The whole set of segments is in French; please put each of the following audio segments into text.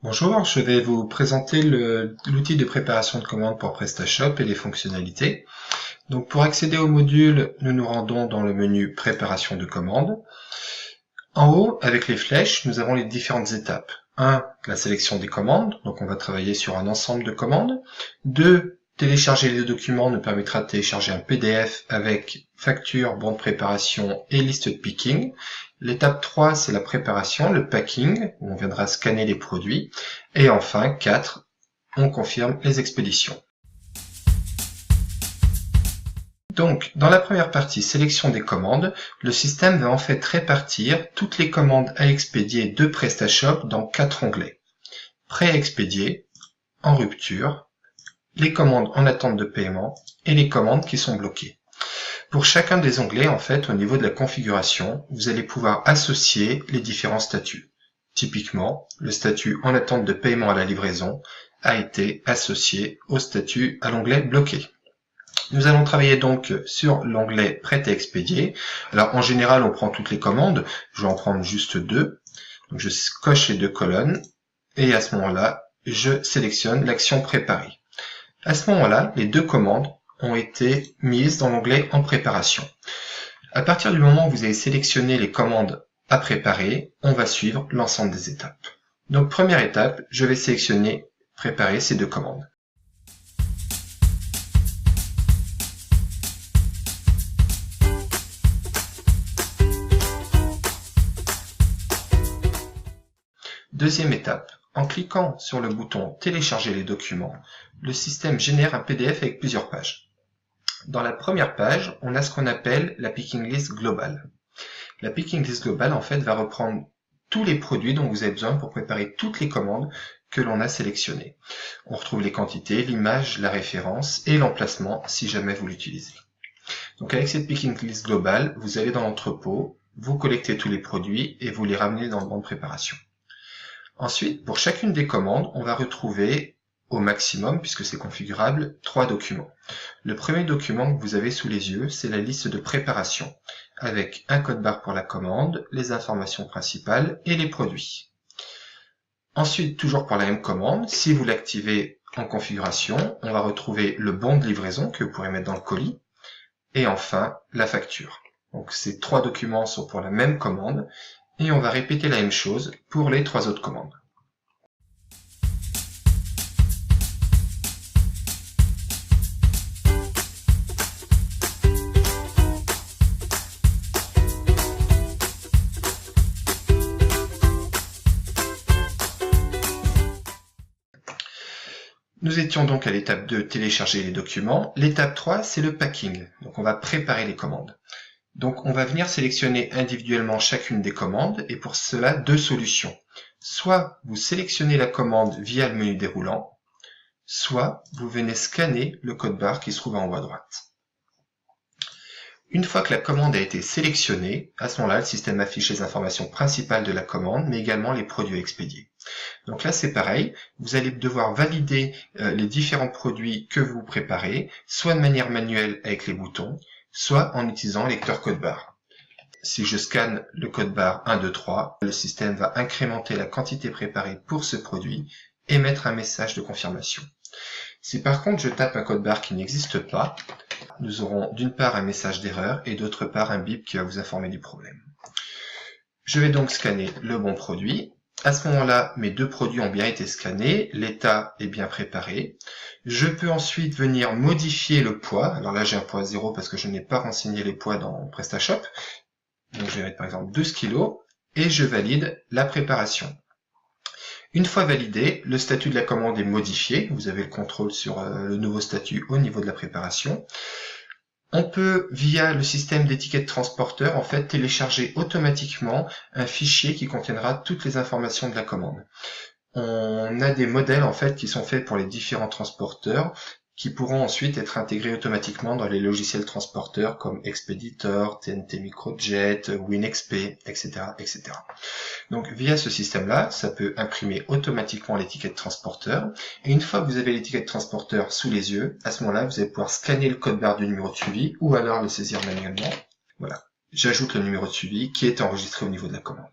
Bonjour, je vais vous présenter l'outil de préparation de commandes pour PrestaShop et les fonctionnalités. Donc pour accéder au module, nous nous rendons dans le menu Préparation de commandes. En haut, avec les flèches, nous avons les différentes étapes. 1. La sélection des commandes, donc on va travailler sur un ensemble de commandes. 2. Télécharger les documents nous permettra de télécharger un PDF avec facture, bon de préparation et liste de picking. L'étape 3, c'est la préparation, le packing, où on viendra scanner les produits. Et enfin, 4, on confirme les expéditions. Donc, dans la première partie, sélection des commandes, le système va en fait répartir toutes les commandes à expédier de PrestaShop dans 4 onglets. Pré-expédier, en rupture, les commandes en attente de paiement et les commandes qui sont bloquées. Pour chacun des onglets, en fait, au niveau de la configuration, vous allez pouvoir associer les différents statuts. Typiquement, le statut en attente de paiement à la livraison a été associé au statut à l'onglet bloqué. Nous allons travailler donc sur l'onglet prêt à expédier. Alors en général, on prend toutes les commandes. Je vais en prendre juste 2. Donc je coche les 2 colonnes et à ce moment-là, je sélectionne l'action préparée. À ce moment-là, les 2 commandes ont été mises dans l'onglet en préparation. À partir du moment où vous avez sélectionné les commandes à préparer, on va suivre l'ensemble des étapes. Donc première étape, je vais sélectionner, préparer ces 2 commandes. Deuxième étape, en cliquant sur le bouton télécharger les documents, le système génère un PDF avec plusieurs pages. Dans la première page, on a ce qu'on appelle la picking list globale. La picking list globale, en fait, va reprendre tous les produits dont vous avez besoin pour préparer toutes les commandes que l'on a sélectionnées. On retrouve les quantités, l'image, la référence et l'emplacement si jamais vous l'utilisez. Donc avec cette picking list globale, vous allez dans l'entrepôt, vous collectez tous les produits et vous les ramenez dans le banc de préparation. Ensuite, pour chacune des commandes, on va retrouver au maximum, puisque c'est configurable, 3 documents. Le premier document que vous avez sous les yeux, c'est la liste de préparation, avec un code barre pour la commande, les informations principales et les produits. Ensuite, toujours pour la même commande, si vous l'activez en configuration, on va retrouver le bon de livraison que vous pourrez mettre dans le colis, et enfin, la facture. Donc ces 3 documents sont pour la même commande, et on va répéter la même chose pour les 3 autres commandes. Nous étions donc à l'étape 2, télécharger les documents. L'étape 3, c'est le packing. Donc on va préparer les commandes. Donc on va venir sélectionner individuellement chacune des commandes et pour cela 2 solutions. Soit vous sélectionnez la commande via le menu déroulant, soit vous venez scanner le code barre qui se trouve en haut à droite. Une fois que la commande a été sélectionnée, à ce moment-là, le système affiche les informations principales de la commande, mais également les produits à expédier. Donc là, c'est pareil, vous allez devoir valider les différents produits que vous préparez, soit de manière manuelle avec les boutons, soit en utilisant le lecteur code barre. Si je scanne le code barre 1, 2, 3, le système va incrémenter la quantité préparée pour ce produit et mettre un message de confirmation. Si par contre je tape un code barre qui n'existe pas, nous aurons d'une part un message d'erreur et d'autre part un bip qui va vous informer du problème. Je vais donc scanner le bon produit. À ce moment-là, mes 2 produits ont bien été scannés, l'état est bien préparé. Je peux ensuite venir modifier le poids. Alors là, j'ai un poids 0 parce que je n'ai pas renseigné les poids dans PrestaShop. Donc je vais mettre par exemple 12 kg et je valide la préparation. Une fois validé, le statut de la commande est modifié. Vous avez le contrôle sur le nouveau statut au niveau de la préparation. On peut, via le système d'étiquette transporteur, en fait, télécharger automatiquement un fichier qui contiendra toutes les informations de la commande. On a des modèles, en fait, qui sont faits pour les différents transporteurs, qui pourront ensuite être intégrés automatiquement dans les logiciels transporteurs comme Expeditor, TNT Microjet, WinXP, etc., etc. Donc, via ce système-là, ça peut imprimer automatiquement l'étiquette transporteur. Et une fois que vous avez l'étiquette transporteur sous les yeux, à ce moment-là, vous allez pouvoir scanner le code barre du numéro de suivi ou alors le saisir manuellement. Voilà. J'ajoute le numéro de suivi qui est enregistré au niveau de la commande.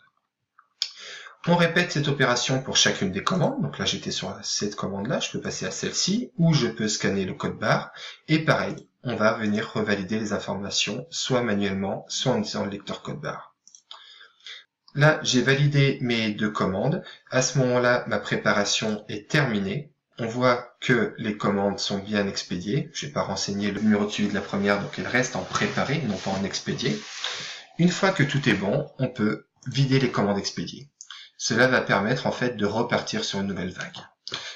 On répète cette opération pour chacune des commandes. Donc là, j'étais sur cette commande-là, je peux passer à celle-ci, ou je peux scanner le code barre. Et pareil, on va venir revalider les informations, soit manuellement, soit en utilisant le lecteur code barre. Là, j'ai validé mes deux commandes. À ce moment-là, ma préparation est terminée. On voit que les commandes sont bien expédiées. Je n'ai pas renseigné le numéro de suivi de la première, donc elle reste en préparé, non pas en expédié. Une fois que tout est bon, on peut vider les commandes expédiées. Cela va permettre en fait de repartir sur une nouvelle vague.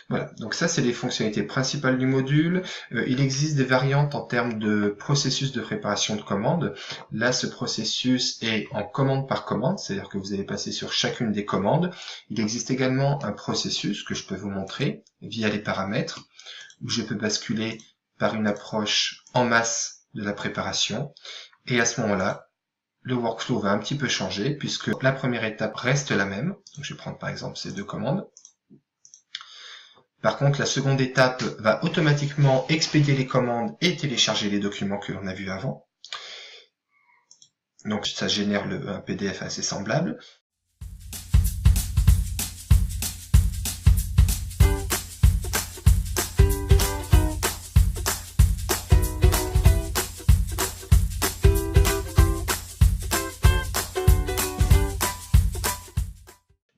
Voilà, donc ça c'est les fonctionnalités principales du module. Il existe des variantes en termes de processus de préparation de commandes. Là, ce processus est en commande par commande, c'est-à-dire que vous allez passer sur chacune des commandes. Il existe également un processus que je peux vous montrer via les paramètres, où je peux basculer par une approche en masse de la préparation. Et à ce moment-là, le workflow va un petit peu changer puisque la première étape reste la même. Donc, je vais prendre par exemple ces deux commandes. Par contre, la seconde étape va automatiquement expédier les commandes et télécharger les documents que l'on a vus avant. Donc ça génère un PDF assez semblable.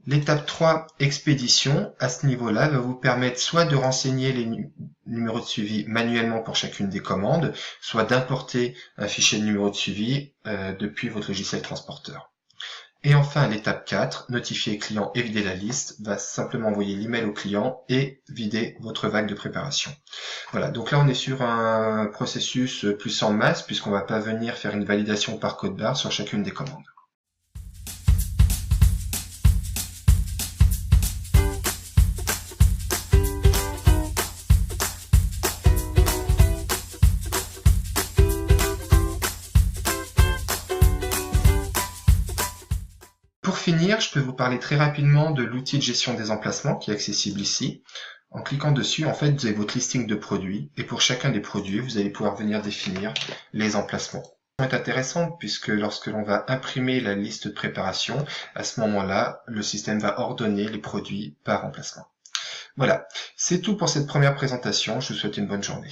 L'étape 3, expédition, à ce niveau-là, va vous permettre soit de renseigner les numéros de suivi manuellement pour chacune des commandes, soit d'importer un fichier de numéro de suivi depuis votre logiciel transporteur. Et enfin, l'étape 4, notifier le client et vider la liste, va simplement envoyer l'email au client et vider votre vague de préparation. Voilà, donc là on est sur un processus plus en masse, puisqu'on ne va pas venir faire une validation par code barre sur chacune des commandes. Pour finir, je peux vous parler très rapidement de l'outil de gestion des emplacements qui est accessible ici. En cliquant dessus, en fait, vous avez votre listing de produits et pour chacun des produits, vous allez pouvoir venir définir les emplacements. C'est intéressant puisque lorsque l'on va imprimer la liste de préparation, à ce moment-là, le système va ordonner les produits par emplacement. Voilà, c'est tout pour cette première présentation. Je vous souhaite une bonne journée.